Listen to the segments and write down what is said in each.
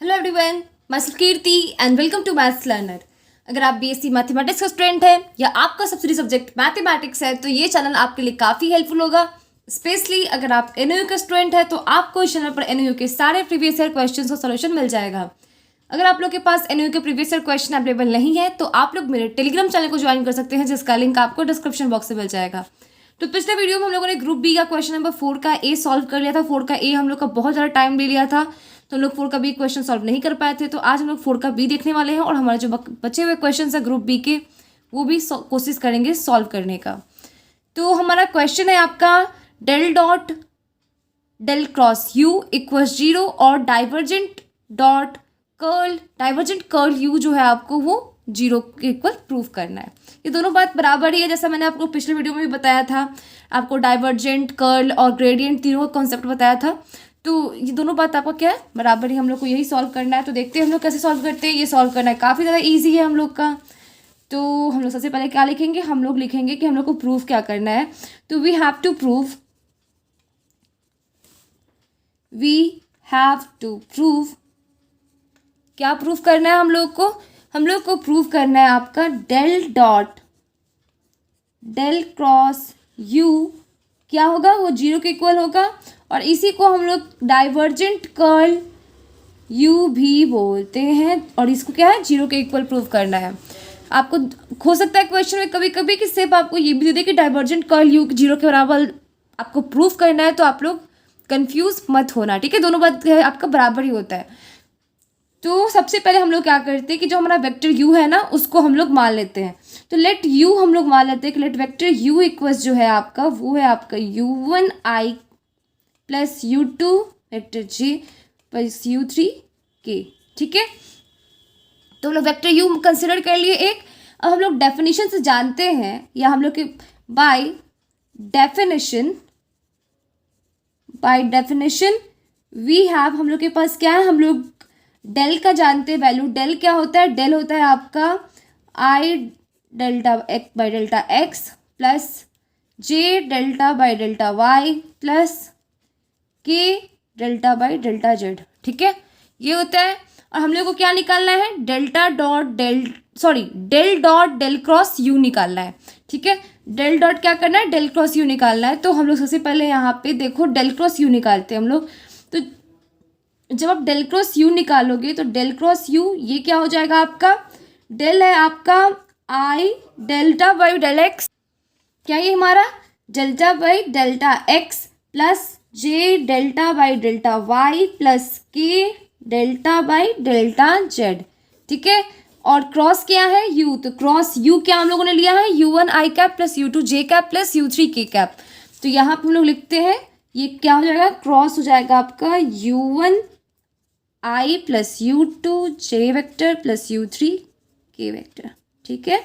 Hello everyone, मैं Kirti and welcome to maths learner. अगर आप बीएससी मैथमेटिक्स का स्टूडेंट हैं या आपका सबसे सब्जेक्ट मैथमेटिक्स है तो ये चैनल आपके लिए काफ़ी हेल्पफुल होगा। स्पेशली अगर आप एनयू का स्टूडेंट है तो आपको इस चैनल पर एनयू के सारे प्रीवियस ईयर क्वेश्चन का सोल्यूशन मिल जाएगा। अगर आप लोग के पास एनयू के प्रीवियस ईयर क्वेश्चन अवेलेबल नहीं है तो आप लोग मेरे टेलीग्राम चैनल को ज्वाइन कर सकते हैं, जिसका लिंक आपको डिस्क्रिप्शन बॉक्स में मिल जाएगा। तो पिछले वीडियो में हम लोगों ने ग्रुप बी का क्वेश्चन नंबर 4 का ए सॉल्व कर लिया था। 4 का ए हम लोग का बहुत ज़्यादा टाइम ले लिया था, तो हम लोग 4 का बी क्वेश्चन सॉल्व नहीं कर पाए थे। तो आज हम लोग 4 का बी देखने वाले हैं और हमारे जो बचे हुए क्वेश्चन है ग्रुप बी के वो भी कोशिश करेंगे सॉल्व करने का। तो हमारा क्वेश्चन है आपका del dot del cross u equals 0 और डाइवर्जेंट कर्ल यू जो है आपको वो 0 के इक्वल प्रूव करना है। ये दोनों बात बराबर ही है, जैसा मैंने आपको पिछले वीडियो में भी बताया था। आपको डाइवर्जेंट, कर्ल और ग्रेडियंट तीनों का कॉन्सेप्ट बताया था। तो ये दोनों बात आपका क्या है, बराबर ही। हम लोग को यही सॉल्व करना है। तो देखते हैं हम लोग कैसे सॉल्व करते हैं। ये सॉल्व करना है काफ़ी ज़्यादा ईजी है हम लोग का। तो हम लोग सबसे पहले क्या लिखेंगे, हम लोग लिखेंगे कि हम लोग को प्रूव क्या करना है। तो वी हैव टू प्रूव क्या प्रूफ करना है हम लोग को प्रूव करना है आपका del dot del cross u क्या होगा, वो 0 के इक्वल होगा। और इसी को हम लोग डाइवर्जेंट कर्ल यू भी बोलते हैं और इसको क्या है 0 के इक्वल प्रूव करना है। आपको हो सकता है क्वेश्चन में कभी कभी कि सिर्फ आपको ये भी दे दे कि डाइवर्जेंट कर्ल यू 0 के बराबर आपको प्रूफ करना है, तो आप लोग कंफ्यूज मत होना, ठीक है। दोनों बात आपका बराबर ही होता है। तो सबसे पहले हम लोग क्या करते हैं कि जो हमारा वेक्टर u है ना उसको हम लोग मान लेते हैं। तो लेट u हम लोग मान लेते हैं कि लेट वेक्टर u इक्वल्स जो है आपका वो है आपका u1i plus u2 vector j plus u3k, ठीक है। तो हम लोग वेक्टर u कंसिडर कर लिए एक। अब हम लोग डेफिनेशन से जानते हैं या हम लोग के बाय डेफिनेशन वी हैव, हम लोग के पास क्या है, हम लोग डेल का जानते हैं वैल्यू। डेल क्या होता है, डेल होता है आपका i delta x by delta x plus j delta by delta y plus k delta by delta z, ठीक है। ये होता है। और हम लोग को क्या निकालना है, del dot del cross u निकालना है, ठीक है। डेल डॉट क्या करना है, डेल क्रॉस यू निकालना है। तो हम लोग सबसे पहले यहाँ पे देखो डेल क्रॉस यू निकालते हैं हम लोग। तो जब आप डेल क्रॉस यू निकालोगे तो डेल क्रॉस यू ये क्या हो जाएगा, आपका डेल है आपका i delta by del x, क्या ये हमारा delta by delta x plus j delta by delta y plus k delta by delta z, ठीक है। और क्रॉस क्या है यू, तो क्रॉस यू क्या हम लोगों ने लिया है u1i cap plus u2 j cap plus u3k cap. तो यहाँ पे हम लोग लिखते हैं ये क्या हो जाएगा, क्रॉस हो जाएगा आपका u1i plus u2 j vector plus u3k vector, ठीक है।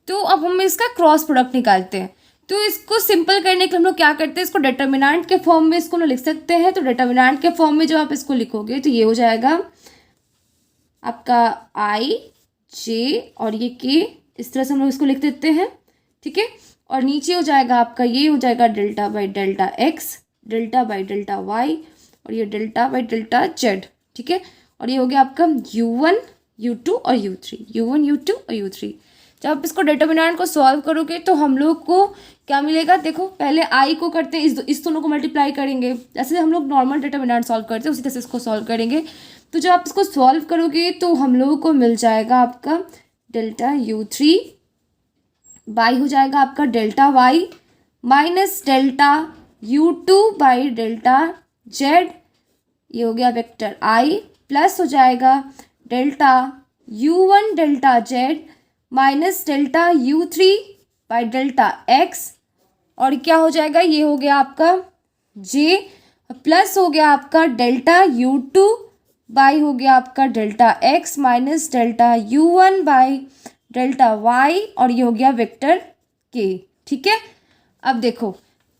तो अब हम इसका क्रॉस प्रोडक्ट निकालते हैं। तो इसको सिंपल करने के लिए हम लोग क्या करते हैं, इसको डिटर्मिनेंट के फॉर्म में इसको लिख सकते हैं। तो डिटर्मिनेंट के फॉर्म में जब आप इसको लिखोगे तो ये हो जाएगा आपका आई जे और ये के, इस तरह से हम लोग इसको लिख देते हैं, ठीक है। और नीचे हो जाएगा आपका ये हो जाएगा delta by delta x, delta by delta y और ये डेल्टा बाई डेल्टा जेड, ठीक है। और ये हो गया आपका u1 u2 और u3 और u3। जब आप इसको डिटर्मिनेंट को सॉल्व करोगे तो हम लोग को क्या मिलेगा, देखो पहले आई को करते हैं, इस दोनों को मल्टीप्लाई करेंगे। जैसे हम लोग नॉर्मल डिटर्मिनेंट सॉल्व करते हैं उसी तरह से इसको सॉल्व करेंगे। तो जब आप इसको सॉल्व करोगे तो हम लोगों को मिल जाएगा आपका डेल्टा u3 बाई हो जाएगा आपका delta y minus delta u2 by delta z, ये हो गया वेक्टर आई प्लस हो जाएगा delta u1 delta z minus delta u3 by delta x और क्या हो जाएगा, ये हो गया आपका j प्लस हो गया आपका डेल्टा u2 बाई हो गया आपका delta x minus delta u1 by delta y और ये हो गया वेक्टर k, ठीक है। अब देखो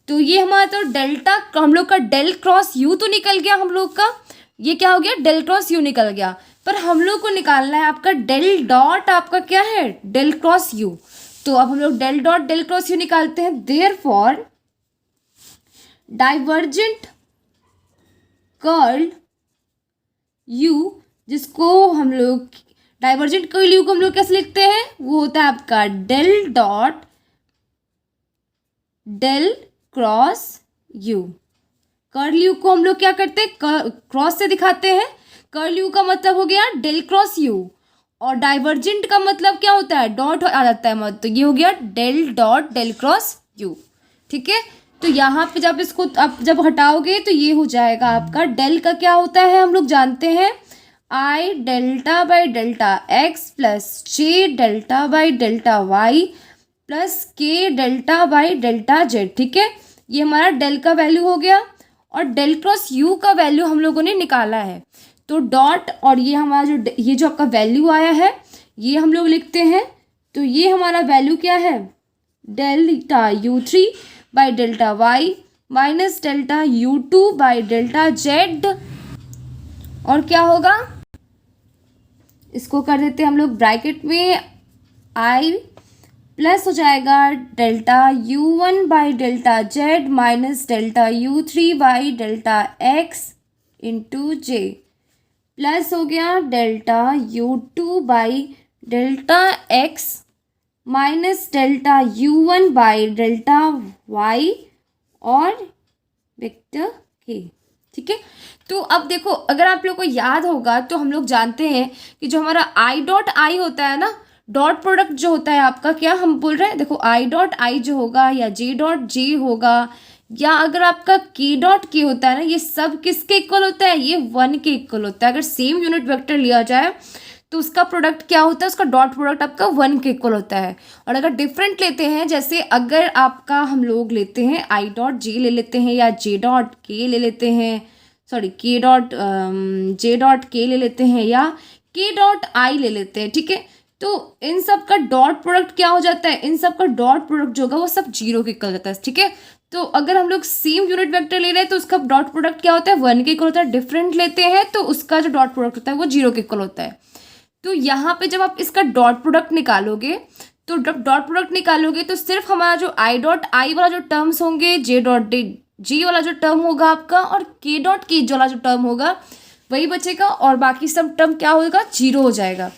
तो ये हमारा तो डेल्टा हम लोग का डेल क्रॉस यू तो निकल गया, हम लोग का ये क्या हो गया डेल क्रॉस यू निकल गया। पर हम लोग को निकालना है आपका डेल डॉट आपका क्या है डेल क्रॉस यू। तो अब हम लोग del dot del cross u निकालते हैं। देयरफॉर डाइवर्जेंट कर्ल यू जिसको हम लोग डाइवर्जेंट कर्ल यू को हम लोग कैसे लिखते हैं, वो होता है आपका del dot del cross u. Curl u को हम लोग क्या करते हैं, क्रॉस से दिखाते हैं। कर्ल यू का मतलब हो गया डेल क्रॉस यू, और डाइवर्जेंट का मतलब क्या होता है, डॉट आ जाता है मतलब, तो ये हो गया del dot del cross u. ठीक है, तो यहाँ पे जब इसको आप जब हटाओगे तो ये हो जाएगा आपका डेल का क्या होता है, हम लोग जानते हैं i delta by delta x plus j delta by delta y plus k delta by delta z. ठीक है, ये हमारा डेल का वैल्यू हो गया, और डेल क्रॉस यू का वैल्यू हम लोगों ने निकाला है। तो डॉट और ये हमारा ये जो आपका वैल्यू आया है ये हम लोग लिखते हैं। तो ये हमारा वैल्यू क्या है, delta u three by delta y minus delta u two by delta z, और क्या होगा, इसको कर देते हैं हम लोग ब्रैकेट में, आई प्लस हो जाएगा delta u one by delta z minus delta u three by delta x into j, plus हो गया delta u two by delta x minus delta u one by delta y और vector k. ठीक है, तो अब देखो अगर आप लोग को याद होगा तो हम लोग जानते हैं कि जो हमारा आई डॉट आई होता है ना, डॉट प्रोडक्ट जो होता है आपका, क्या हम बोल रहे हैं, देखो आई डॉट आई जो होगा या जे डॉट जे होगा, या अगर आपका के डॉट के होता है ना, ये सब किसके इक्वल होता है, ये वन के इक्वल होता है। अगर सेम यूनिट वेक्टर लिया जाए तो उसका प्रोडक्ट क्या होता है, उसका डॉट प्रोडक्ट आपका वन के इक्वल होता है। और अगर डिफरेंट लेते हैं, जैसे अगर आपका हम लोग लेते हैं आई डॉट जे ले लेते हैं, या जे डॉट के ले लेते हैं, सॉरी के डॉट जे डॉट के ले लेते हैं, या के डॉट आई ले लेते हैं। ठीक है, तो इन सब का डॉट प्रोडक्ट क्या हो जाता है, इन सब का डॉट प्रोडक्ट जो होगा वो सब जीरो के इक्वल होता है। ठीक है, तो अगर हम लोग सेम यूनिट वेक्टर ले रहे हैं तो उसका डॉट प्रोडक्ट क्या होता है, वन के इक्वल होता है। डिफरेंट लेते हैं तो उसका जो डॉट प्रोडक्ट होता है वो जीरो के इक्वल होता है। तो यहाँ पे जब आप इसका डॉट प्रोडक्ट निकालोगे, तो जब डॉट प्रोडक्ट निकालोगे तो सिर्फ हमारा जो आई डॉट आई वाला जो टर्म्स होंगे, जे डॉट जी वाला जो टर्म होगा आपका, और के डॉट के वाला जो टर्म होगा वही बचेगा, और बाकी सब टर्म क्या होगा, जीरो हो जाएगा।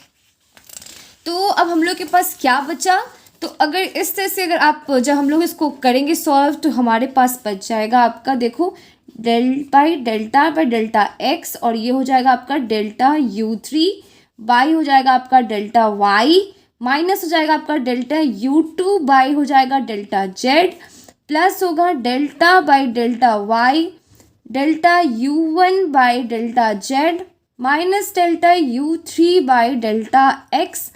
तो अब हम लोग के पास क्या बचा, तो अगर इस तरह से अगर आप जब हम लोग इसको करेंगे सॉल्व तो हमारे पास बच जाएगा आपका, देखो डेल्टा बाई डेल्टा एक्स, और ये हो जाएगा आपका डेल्टा यू थ्री बाई हो जाएगा आपका डेल्टा वाई, माइनस हो जाएगा आपका डेल्टा यू टू बाई हो जाएगा डेल्टा जेड, प्लस होगा delta by delta y delta u one by delta z minus delta u three by delta x,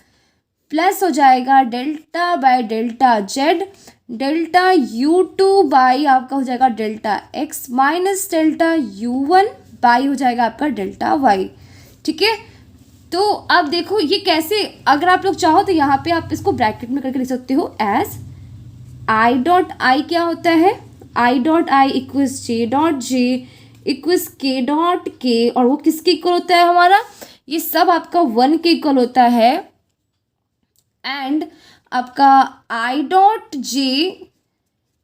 plus हो जाएगा delta by delta z delta u two by आपका हो जाएगा delta x minus delta u one by हो जाएगा आपका delta y. ठीक है, तो अब देखो ये कैसे, अगर आप लोग चाहो तो यहाँ पे आप इसको ब्रैकेट में करके लिख सकते हो एज आई डॉट आई क्या होता है, I dot I equals J dot J equals के डॉट के, और वो किसके इक्वल होता है हमारा, ये सब आपका वन के इक्वल होता है। एंड आपका आई डॉट जे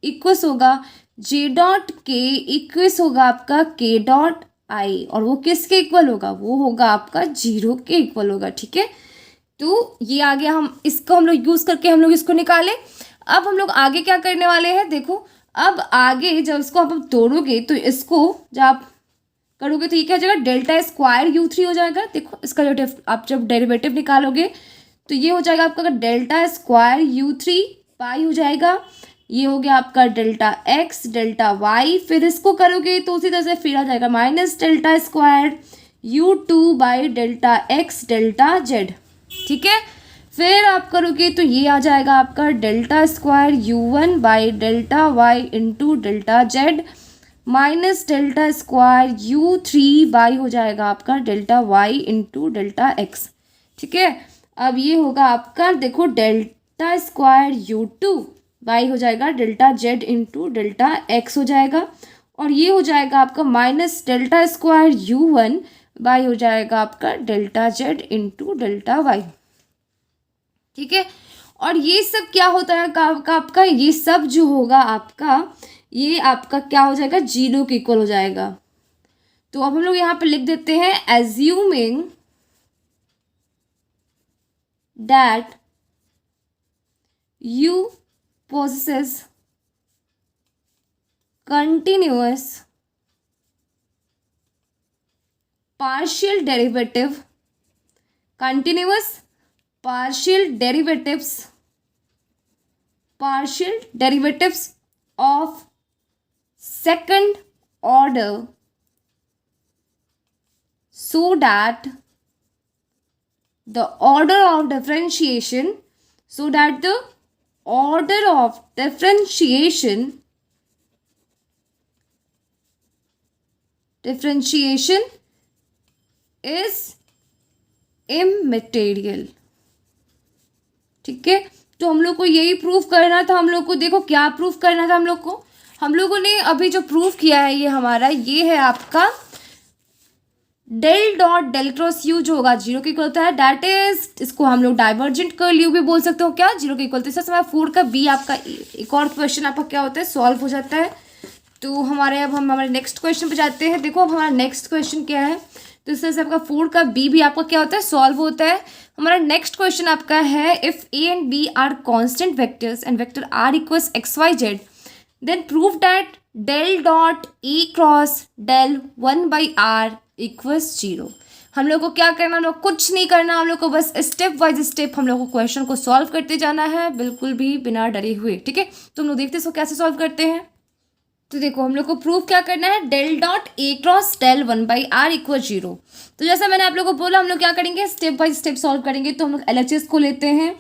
इक्वल्स होगा जे डॉट के इक्वल्स होगा आपका के डॉट आई, और वो किसके इक्वल होगा, वो होगा आपका जीरो के इक्वल होगा। ठीक है, तो ये आ गया, हम इसको हम लोग यूज़ करके हम लोग इसको निकाले। अब हम लोग आगे क्या करने वाले हैं, देखो अब आगे जब इसको आप तोड़ोगे तो इसको जब आप करोगे तो ये क्या हो जाएगा, डेल्टा स्क्वायर यू थ्री हो जाएगा। देखो इसका जो आप जब डेरिवेटिव निकालोगे तो ये हो जाएगा आपका delta square u three pi हो जाएगा, ये हो गया आपका डेल्टा एक्स डेल्टा वाई, फिर इसको करोगे तो उसी तरह से फिर आ जाएगा minus delta square u two by delta x delta z. ठीक है, फिर आप करोगे तो ये आ जाएगा आपका delta square u one by delta y into delta z minus delta square u three by हो जाएगा आपका delta y into delta x. ठीक है, अब ये होगा आपका देखो delta square u two by हो जाएगा delta z into delta x हो जाएगा, और ये हो जाएगा आपका minus delta square u one by हो जाएगा आपका delta z into delta y. ठीक है, और ये सब क्या होता है आपका ये सब जो होगा आपका, ये आपका क्या हो जाएगा, जीरो के इक्वल हो जाएगा। तो अब हम लोग यहाँ पे लिख देते हैं assuming that u possesses continuous partial derivative, continuous partial derivatives of second order, so that the order of differentiation is immaterial। ठीक है, तो हम लोग को यही प्रूफ करना था। हम लोग को देखो क्या प्रूफ करना था हम लोगों ने अभी जो प्रूफ किया है ये हमारा ये है आपका del dot del cross u जो होगा जीरो के इक्वल होता है, दैट इज, इसको हम लोग डाइवर्जेंट कर्ल यू भी बोल सकते हो, क्या जीरो के इक्वल। तो इसका 4 का बी आपका एक और क्वेश्चन आपका क्या होता है, सॉल्व हो जाता है। तो हम हमारे नेक्स्ट क्वेश्चन पे जाते हैं। देखो अब हमारा नेक्स्ट क्वेश्चन क्या है, तो इस तरह से आपका 4 का बी भी आपका क्या होता है, सॉल्व होता है। हमारा नेक्स्ट क्वेश्चन आपका है, if a and b are constant vectors and vector r equals x y z, then prove that del dot e cross del 1/r equals 0। हम लोग को क्या करना, हम लोग कुछ नहीं करना, हम लोग को बस स्टेप वाइज स्टेप हम लोग को क्वेश्चन को सॉल्व करते जाना है, बिल्कुल भी बिना डरे हुए। ठीक है, तो हम लोग देखते हैं इसको कैसे सॉल्व करते हैं। तो देखो हम लोग को प्रूफ क्या करना है, del dot a cross del 1/r equal 0। तो जैसा मैंने आप लोग को बोला हम लोग क्या करेंगे, स्टेप बाय स्टेप सॉल्व करेंगे। तो हम लोग LHS को लेते हैं।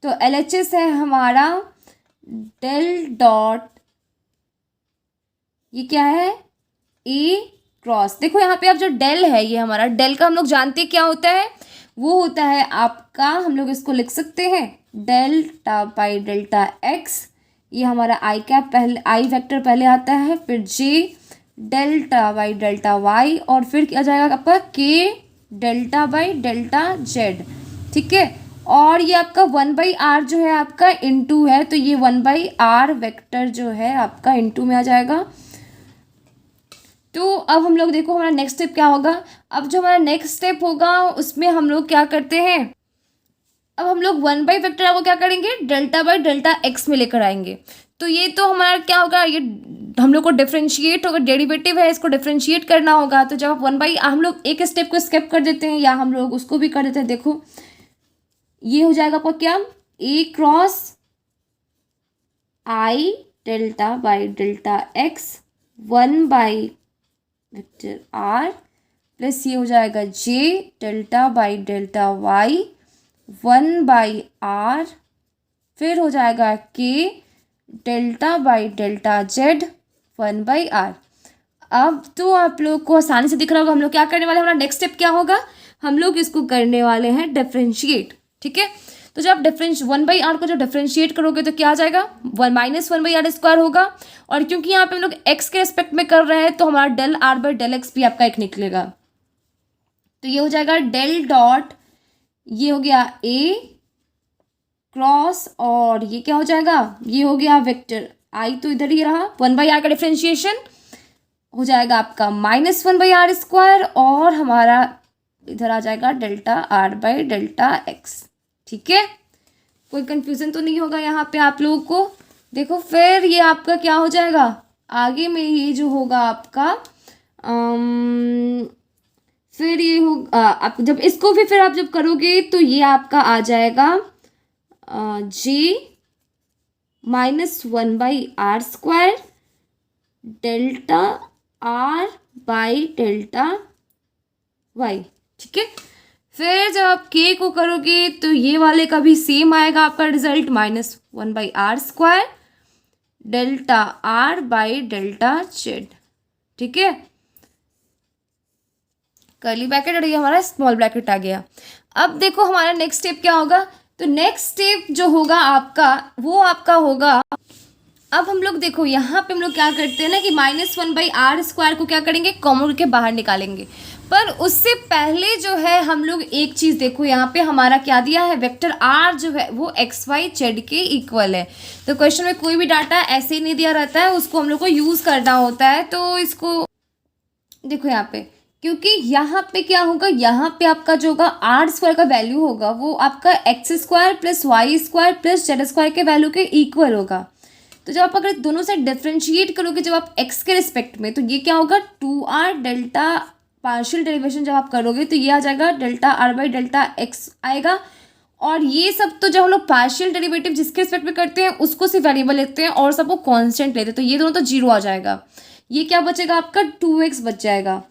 तो LHS है हमारा डेल डॉट, ये क्या है, ए क्रॉस, देखो यहाँ पे आप जो डेल है ये हमारा डेल का हम लोग जानते हैं क्या होता है, वो होता है आपका, हम लोग इसको लिख सकते हैं डेल्टा बाई डेल्टा एक्स। ये हमारा आई कैप पहले, आई वेक्टर पहले आता है, फिर जे डेल्टा बाई डेल्टा वाई, और फिर क्या जाएगा आपका के डेल्टा बाई डेल्टा जेड। ठीक है, और ये आपका 1/r जो है आपका इनटू है, तो ये 1/r वेक्टर जो है आपका इनटू में आ जाएगा। तो अब हम लोग देखो हमारा नेक्स्ट स्टेप क्या होगा। अब जो हमारा नेक्स्ट स्टेप होगा उसमें हम लोग क्या करते हैं, अब हम लोग 1 वेक्टर को क्या करेंगे, डेल्टा बाई डेल्टा एक्स में लेकर आएंगे। तो ये तो हमारा क्या होगा, ये हम लोग को डिफ्रेंशिएट होगा, डेरिवेटिव है, इसको डिफ्रेंशिएट करना होगा। तो जब आप 1/, हम लोग एक स्टेप को स्किप कर देते हैं या हम लोग उसको भी कर देते हैं। देखो ये हो जाएगा आपका क्या, a cross i delta by delta x 1 vector r, plus ये हो जाएगा j delta by delta y 1/r, फिर हो जाएगा के delta by delta Z 1/r। अब तो आप लोग को आसानी से दिख रहा होगा हम लोग क्या करने वाले हैं, हमारा नेक्स्ट स्टेप क्या होगा, हम लोग इसको करने वाले हैं डिफ्रेंशिएट। ठीक है, तो जब 1/r को जब डिफ्रेंशिएट करोगे तो क्या आ जाएगा, -1/r² होगा। और क्योंकि यहाँ पे हम लोग x के रेस्पेक्ट में कर रहे हैं तो हमारा del r by del x भी आपका एक निकलेगा। तो ये हो जाएगा डेल डॉट, ये हो गया ए क्रॉस, और ये क्या हो जाएगा, ये हो गया वेक्टर आई, तो इधर ही रहा 1/r का डिफ्रेंशिएशन हो जाएगा आपका -1/r², और हमारा इधर आ जाएगा delta r by delta x. ठीक है, कोई कंफ्यूजन तो नहीं होगा यहाँ पे आप लोगों को। देखो फिर ये आपका क्या हो जाएगा, आगे में ये जो होगा आपका फिर ये हो आप जब इसको भी फिर आप जब करोगे तो ये आपका आ जाएगा j -1/r² delta r by delta y. ठीक है, फिर जब आप के को करोगे तो ये वाले का भी सेम आएगा आपका result, -1/r² delta r by delta z. ठीक है, कर्ली ब्रैकेट और ये हमारा स्मॉल ब्रैकेट आ गया। अब देखो हमारा नेक्स्ट स्टेप क्या होगा, तो नेक्स्ट स्टेप जो होगा आपका वो आपका होगा, अब हम लोग देखो यहाँ पे हम लोग क्या करते हैं ना कि -1/r² को क्या करेंगे, कॉमन करके बाहर निकालेंगे। पर उससे पहले जो है हम लोग एक चीज़ देखो, यहाँ पे हमारा क्या दिया है, वेक्टर r जो है वो XYZ के इक्वल है। तो क्वेश्चन में कोई भी डाटा ऐसे ही नहीं दिया रहता है, उसको हम लोग को यूज़ करना होता है। तो इसको देखो यहाँ पे क्योंकि यहाँ पे क्या होगा, यहाँ पे आपका जो होगा आर स्क्वायर का वैल्यू होगा वो आपका x square plus y square plus z square के वैल्यू के इक्वल होगा। तो जब आप अगर दोनों से डिफ्रेंशिएट करोगे जब आप एक्स के रिस्पेक्ट में, तो ये क्या होगा 2r डेल्टा पार्शियल डेरिवेशन जब आप करोगे तो ये आ जाएगा delta r by delta x आएगा। और ये सब तो जब हम लोग पार्शियल डेरिवेटिव जिसके रिस्पेक्ट में करते हैं उसको सिर्फ वेरिएबल लेते हैं और सबको कांस्टेंट लेते हैं, तो ये दोनों तो जीरो आ जाएगा। ये क्या बचेगा आपका 2x बच जाएगा।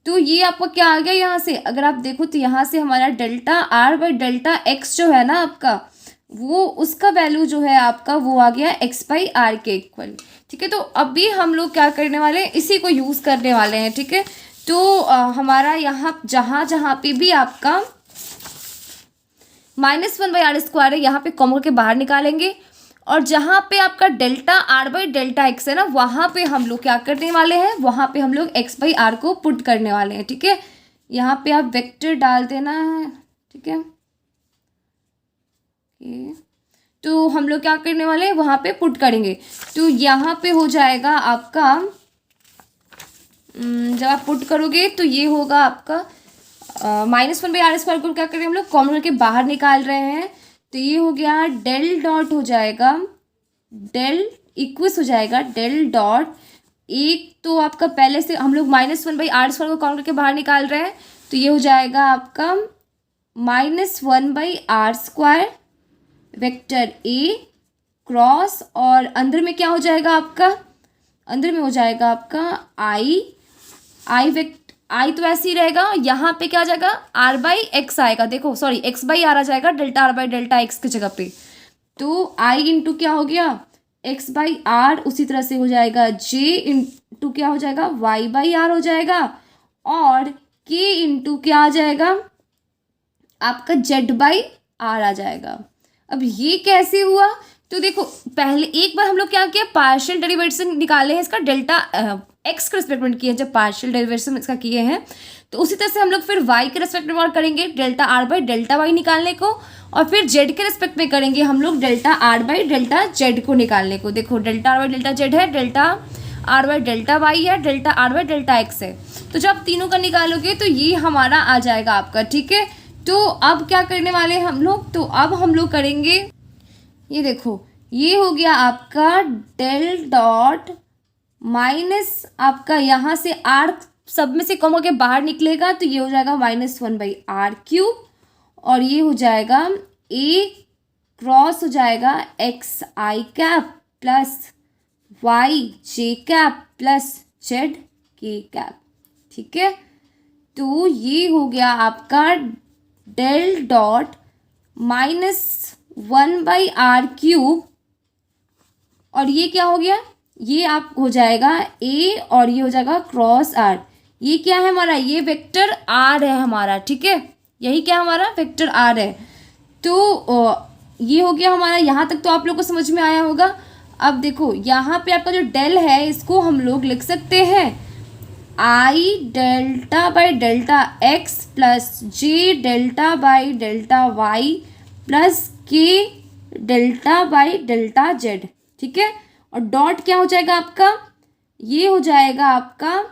तो ये आपका क्या आ गया यहाँ से, अगर आप देखो तो यहाँ से हमारा delta r by delta x जो है ना आपका, वो उसका वैल्यू जो है आपका वो आ गया एक्स बाई आर के इक्वल। ठीक है, तो अभी हम लोग क्या करने वाले हैं, इसी को यूज़ करने वाले हैं। ठीक है, तो हमारा यहाँ जहाँ जहाँ पे भी आपका -1/r² है यहाँ पे कॉमन के बाहर निकालेंगे, और जहाँ पे आपका delta r by delta x है ना वहाँ पे हम लोग क्या करने वाले हैं, वहाँ पे हम लोग एक्स बाई आर को पुट करने वाले हैं। ठीक है, यहाँ पे आप वेक्टर डाल देना है। ठीक है, तो हम लोग क्या करने वाले हैं, वहाँ पे पुट करेंगे। तो यहाँ पे हो जाएगा आपका, जब आप पुट करोगे तो ये होगा आपका -1/r² को क्या करें हम लोग कॉमन के बाहर निकाल रहे हैं, तो ये हो गया डेल डॉट हो जाएगा, डेल इक्वस हो जाएगा डेल डॉट, एक तो आपका पहले से हम लोग -1/r² को कॉमन के बाहर निकाल रहे हैं, तो ये हो जाएगा आपका -1/r² वेक्टर ए क्रॉस, और अंदर में क्या हो जाएगा आपका, अंदर में हो जाएगा आपका आई वेक्टर, आई तो ऐसे ही रहेगा, यहाँ पे क्या आ जाएगा आर बाई एक्स आएगा, देखो सॉरी एक्स बाई आर आ जाएगा delta r by delta x की जगह पे। तो आई इंटू क्या हो गया एक्स बाई आर, उसी तरह से हो जाएगा जे इंटू क्या हो जाएगा वाई बाई आर हो जाएगा, और के इंटू क्या आ जाएगा आपका जेड बाई आर आ जाएगा। अब ये कैसे हुआ, तो देखो पहले एक बार हम लोग क्या किया पार्शियल डेरिवेशन निकाले हैं इसका डेल्टा एक्स के रेस्पेक्ट में किए हैं, जब पार्शियल डेरिवेशन इसका किए हैं तो उसी तरह से हम लोग फिर वाई के रेस्पेक्ट में और करेंगे delta r by delta y निकालने को, और फिर जेड के रेस्पेक्ट में करेंगे हम लोग delta r by delta z को निकालने को। देखो delta r by delta z है, delta r by delta y है, delta r by delta x है। तो जब तीनों का निकालोगे तो ये हमारा आ जाएगा आपका। ठीक है, तो अब क्या करने वाले हैं हम लोग, तो अब हम लोग करेंगे, ये देखो ये हो गया आपका डेल डॉट माइनस आपका यहाँ से आर सब में से कम होकर बाहर निकलेगा, तो ये हो जाएगा -1/r³, और ये हो जाएगा ए क्रॉस हो जाएगा एक्स आई कैप प्लस वाई जे कैप प्लस जेड के कैप। ठीक है, तो ये हो गया आपका डेल डॉट -1/r³, और ये क्या हो गया, ये आप हो जाएगा ए और ये हो जाएगा क्रॉस आर, ये क्या है हमारा, ये वेक्टर आर है हमारा। ठीक है, यही क्या हमारा वेक्टर आर है। तो ये हो गया हमारा, यहाँ तक तो आप लोग को समझ में आया होगा। अब देखो यहाँ पे आपका जो डेल है इसको हम लोग लिख सकते हैं i delta by delta x plus j delta by delta y plus k delta by delta z. ठीक है, और डॉट क्या हो जाएगा आपका, ये हो जाएगा आपका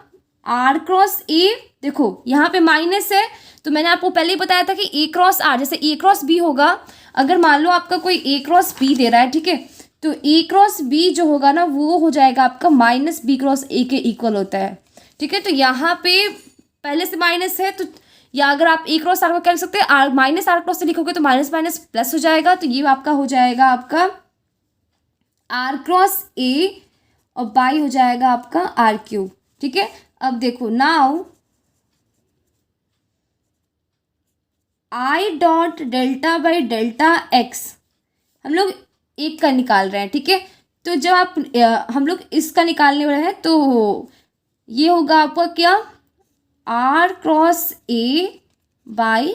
आर क्रॉस ए। देखो यहाँ पे माइनस है तो मैंने आपको पहले ही बताया था कि ए क्रॉस आर, जैसे ए क्रॉस बी होगा, अगर मान लो आपका कोई ए क्रॉस बी दे रहा है, ठीक है, तो ए क्रॉस बी जो होगा ना वो हो जाएगा आपका -b क्रॉस ए के इक्वल होता है। ठीक है, तो यहाँ पे पहले से माइनस है, तो या अगर आप ए क्रॉस आर को क्या लिख सकते हैं, आर माइनस आर क्रॉस से लिखोगे तो माइनस माइनस प्लस हो जाएगा, तो ये आपका हो जाएगा आपका आर क्रॉस ए और बाई हो जाएगा आपका r³। ठीक है, अब देखो now I dot delta by delta x हम लोग एक का निकाल रहे हैं। ठीक है, तो जब आप हम लोग इसका निकालने वाले हैं तो ये होगा आपका क्या are cross A by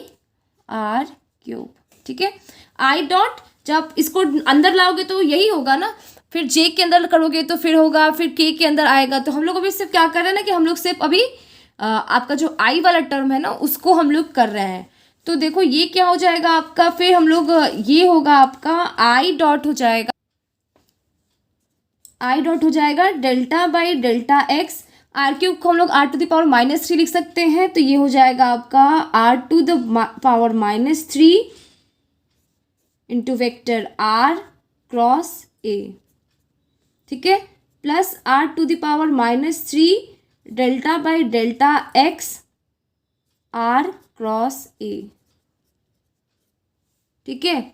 r³। ठीक है, आई डॉट जब इसको अंदर लाओगे तो यही होगा ना, फिर जे के अंदर करोगे तो फिर होगा, फिर के अंदर आएगा। तो हम लोग अभी सिर्फ क्या कर रहे हैं ना कि हम लोग सिर्फ अभी आपका जो आई वाला टर्म है ना उसको हम लोग कर रहे हैं। तो देखो ये क्या हो जाएगा आपका, फिर हम लोग ये होगा आपका आई डॉट हो जाएगा, आई डॉट हो जाएगा delta by delta x r cube को हम लोग आर टू द पावर -3 लिख सकते हैं, तो ये हो जाएगा आपका r to the power -3 into vector r cross a, ठीक है, plus r to the power -3 delta by delta x r cross a, ठीक है।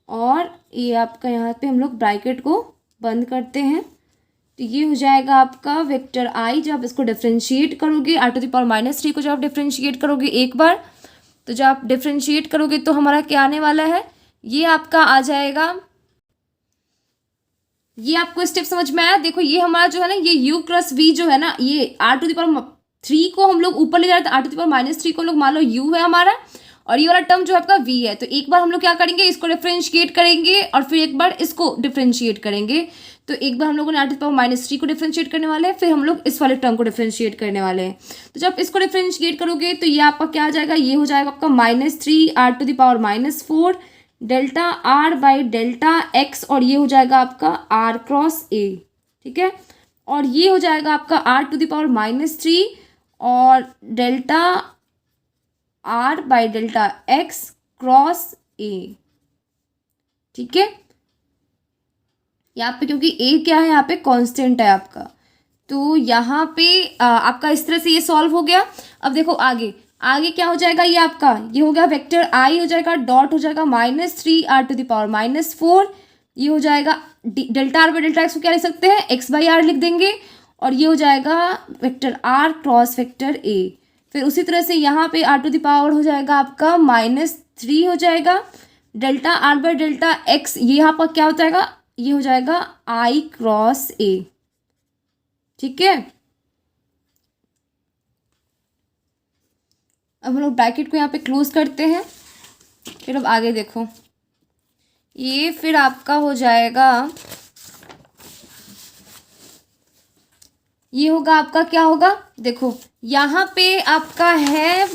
और ये आपका यहाँ पे हम लोग ब्रैकेट को बंद करते हैं, तो ये हो जाएगा आपका वेक्टर आई। जब आप इसको डिफ्रेंशिएट करोगे आर टू द पावर -3 को जब आप डिफ्रेंशिएट करोगे एक बार, तो जब आप डिफ्रेंशिएट करोगे तो हमारा क्या आने वाला है, ये आपका आ जाएगा, ये आपको स्टेप समझ में आया। देखो ये हमारा जो है ना, ये u क्रॉस v जो है ना, ये आर टू द पावर 3 को हम लोग ऊपर ले जा रहे थे, आर टू द पावर -3 को हम लोग मान लो u है हमारा, और ये वाला टर्म जो है आपका v है। तो एक बार हम लोग क्या करेंगे, इसको डिफ्रेंशिएट करेंगे और फिर एक बार इसको डिफ्रेंशिएट करेंगे। तो एक बार हम लोगों ने आर टू द पावर -3 को डिफ्रेंशिएट करने वाले हैं, फिर हम लोग इस वाले टर्म को डिफ्रेंशिएट करने वाले हैं। तो जब इसको डिफ्रेंशिएट करोगे तो ये आपका क्या आ जाएगा, ये हो जाएगा आपका -3 r to the power -4 delta r by delta x, और ये हो जाएगा आपका आर क्रॉस ए, ठीक है। और ये हो जाएगा आपका आर टू द पावर -3 और delta r by delta x cross a, ठीक है। यहाँ पे क्योंकि ए क्या है, यहाँ पे कांस्टेंट है आपका, तो यहाँ पे आपका इस तरह से ये सॉल्व हो गया। अब देखो आगे आगे क्या हो जाएगा, ये आपका ये हो गया वेक्टर आई हो जाएगा, डॉट हो जाएगा -3 आर टू द पावर -4, ये हो जाएगा delta r by delta x को क्या लिख सकते हैं, एक्स बाई आर लिख देंगे, और ये हो जाएगा vector r cross vector a. फिर उसी तरह से यहाँ पे आर टू द पावर हो जाएगा आपका -3 हो जाएगा, delta r by delta x, ये यहाँ पर क्या हो जाएगा, ये हो जाएगा आई क्रॉस ए, ठीक है। अब हम लोग ब्रैकेट को यहाँ पे क्लोज करते हैं। फिर अब आगे देखो, ये फिर आपका हो जाएगा, ये होगा आपका क्या होगा, देखो यहाँ पे आपका है,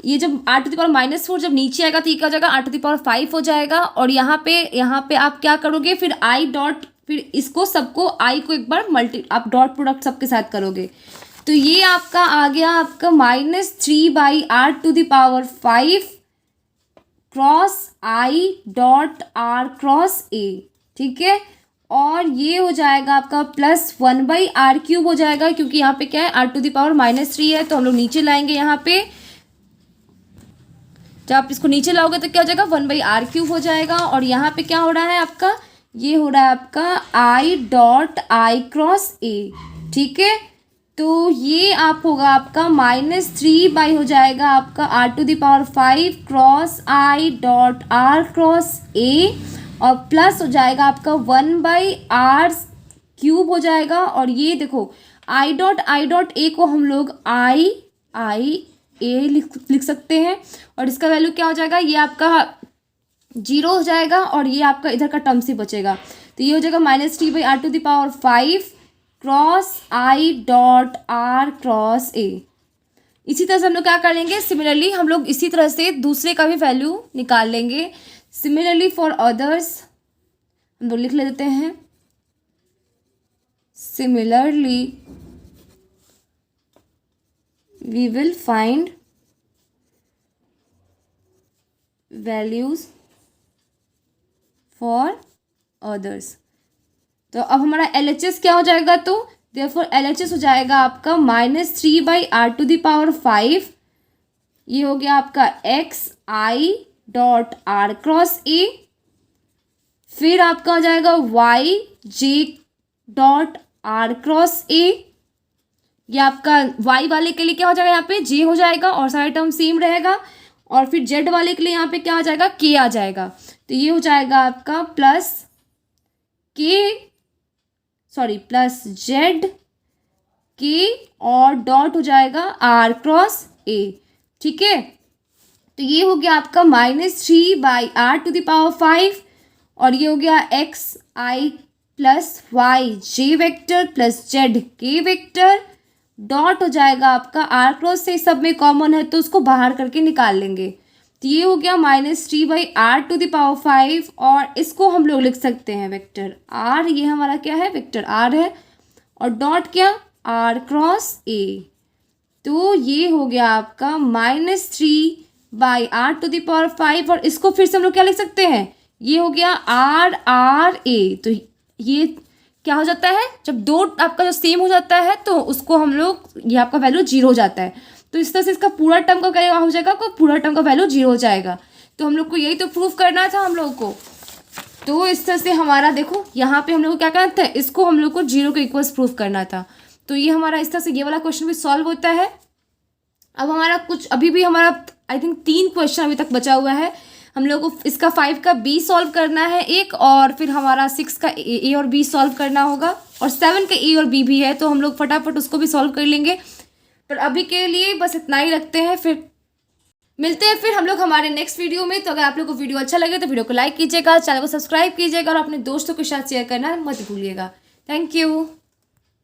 ये जब आर टू द पावर -4 जब नीचे आएगा तो ये क्या हो जाएगा, आर टू द पावर 5 हो जाएगा। और यहाँ पे आप क्या करोगे, फिर आई डॉट, फिर इसको सबको आई को एक बार आप डॉट प्रोडक्ट सबके साथ करोगे, तो ये आपका आ गया आपका -3 by r to the power 5 cross i dot r cross a, ठीक है। और ये हो जाएगा आपका +1 बाई आर क्यूब हो जाएगा, क्योंकि यहाँ पे क्या है, आर टू द पावर -3 है, तो हम लोग नीचे लाएंगे। यहाँ पे जब आप इसको नीचे लाओगे तो क्या हो जाएगा, 1 बाई आर क्यूब हो जाएगा। और यहाँ पे क्या हो रहा है आपका, ये हो रहा है आपका I dot I cross a, ठीक है। तो ये आप होगा आपका -3 बाई हो जाएगा आपका r to the power 5 cross i dot r cross a, और प्लस हो जाएगा आपका 1 बाई आर क्यूब हो जाएगा। और ये देखो आई डॉट ए को हम लोग आई ए लिख सकते हैं, और इसका वैल्यू क्या हो जाएगा, ये आपका 0 हो जाएगा, और ये आपका इधर का टर्म से बचेगा, तो ये हो जाएगा -3 by r to the power 5 cross i dot r cross a. इसी तरह से हम लोग क्या कर लेंगे, सिमिलरली हम लोग इसी तरह से दूसरे का भी वैल्यू निकाल लेंगे। सिमिलरली फॉर अदर्स हम लोग लिख लेते हैं, similarly we will find values for others। तो अब हमारा LHS क्या हो जाएगा, तो therefore LHS हो जाएगा आपका -3 by r to the power 5, ये हो गया आपका x i dot r cross a, फिर आपका हो जाएगा y j dot r cross a, ये आपका y वाले के लिए क्या हो जाएगा, यहाँ पे j हो जाएगा और सारा टर्म सेम रहेगा, और फिर z वाले के लिए यहाँ पे क्या आ जाएगा, k आ जाएगा। तो ये हो जाएगा आपका प्लस z k और डॉट हो जाएगा r क्रॉस a, ठीक है। तो ये हो गया आपका -3 by r to the power 5, और ये हो गया x i plus y j vector plus z k vector, dot हो जाएगा आपका आर क्रॉस से, सब में कॉमन है तो उसको बाहर करके निकाल लेंगे। तो ये हो गया -3 by r to the power 5, और इसको हम लोग लिख सकते हैं वेक्टर आर, ये हमारा क्या है, वेक्टर आर है, और डॉट क्या आर क्रॉस ए। तो ये हो गया आपका -3/r⁵ और इसको फिर से हम लोग क्या लिख सकते हैं, ये हो गया RRA। तो ये क्या हो जाता है, जब दो आपका जो सेम हो जाता है तो उसको हम लोग, ये आपका वैल्यू 0 हो जाता है। तो इस तरह से इसका पूरा टर्म का क्या हो जाएगा, पूरा टर्म का वैल्यू 0 हो जाएगा। तो हम लोग को यही तो प्रूफ करना था हम लोग को। तो इस तरह से हमारा देखो यहाँ पे हम लोग को क्या करना था, इसको हम लोग को 0 के इक्वल्स प्रूफ करना था। तो ये हमारा इस तरह से ये वाला क्वेश्चन भी सॉल्व होता है। अब हमारा कुछ अभी भी हमारा आई थिंक 3 क्वेश्चन अभी तक बचा हुआ है। हम लोग को इसका 5 का B सॉल्व करना है एक, और फिर हमारा 6 का A और B सॉल्व करना होगा, और 7 का A और B भी है, तो हम लोग फटाफट उसको भी सॉल्व कर लेंगे। पर अभी के लिए बस इतना ही रखते हैं, फिर मिलते हैं फिर हम लोग हमारे नेक्स्ट वीडियो में। तो अगर आप लोग को वीडियो अच्छा लगे तो वीडियो को लाइक कीजिएगा, चैनल को सब्सक्राइब कीजिएगा और अपने दोस्तों के साथ शेयर करना मत भूलिएगा। Thank you.